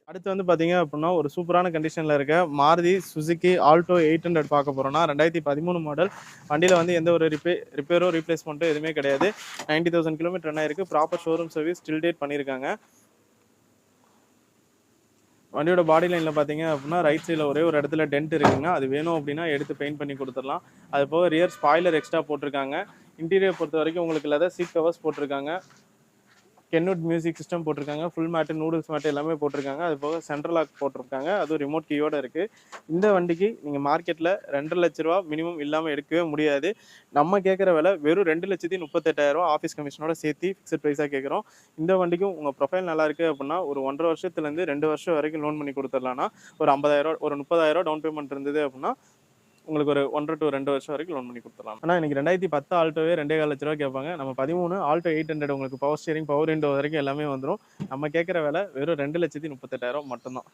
அடுத்து வந்து பார்த்தீங்க அப்படின்னா, ஒரு சூப்பரான கண்டிஷன்ல இருக்க மாருதி சுசுகி ஆல்டோ 800 பார்க்க போறோம்னா, 2013 மாடல். வண்டியில வந்து எந்த ஒரு ரிப்பேரோ, ரீப்ளேஸ்மெண்ட்டோ எதுவுமே கிடையாது. 90,000 கிலோமீட்டர் ரன் ஆயிருக்கு. Proper showroom service still date பண்ணியிருக்காங்க. வண்டியோட பாடி லைன்ல பார்த்தீங்க அப்படின்னா, ரைட் சைடுல ஒரே ஒரு இடத்துல டென்ட் இருக்குங்க. அது வேணும் அப்படின்னா எடுத்து பெயிண்ட் பண்ணி குடுத்துடலாம். அது போக ரியர் ஸ்பாய்லர் எக்ஸ்ட்ரா போட்டிருக்காங்க. இன்டீரியர் பொறுத்தவரைக்கும் உங்களுக்கு லெதர் சீட் கவர்ஸ் போட்டிருக்காங்க. கென்வுட் மியூசிக் சிஸ்டம் போட்டிருக்காங்க. ஃபுல் மேட்டு, நூடுல்ஸ் மேட்டு எல்லாமே போட்டிருக்காங்க. அது போக சென்ட்ரல் லாக் போட்டிருக்காங்க. அதுவும் ரிமோட் கீயோட இருக்கு. இந்த வண்டிக்கு நீங்க மார்க்கெட்ல ரூ. 2,00,000 மினிமம் இல்லாம எடுக்கவே முடியாது. நம்ம கேட்குற விலை வெறும் 2,38,000 ஆஃபீஸ் கமிஷனோட சேர்த்து ஃபிக்ஸட் ப்ரைஸா கேட்குறோம். இந்த வண்டிக்கும் உங்க ப்ரொஃபைல் நல்லா இருக்கு அப்படின்னா, ஒரு 1.5 வருஷத்துலேருந்து 2 வருஷம் வரைக்கும் லோன் பண்ணி குடுத்துடலாம்னா, ஒரு 50,000 ஒரு 30,000 டவுன் பேமெண்ட் இருந்தது அப்படின்னா, உங்களுக்கு ஒரு 1 to 2 வருஷம் வரைக்கும் லோன் பண்ணி குடுத்துடலாம். ஆனா இன்னைக்கு 2010 ஆல்டோவே 2,15,000 கேட்பாங்க. நம்ம 13 ஆல்டோ 800 உங்களுக்கு பவர் ஸ்டீரிங், பவர் விண்டோ வரைக்கும் எல்லாமே வந்துரும். நம்ம கேட்குற விலை வெறும் 2,38,000 மட்டும் தான்.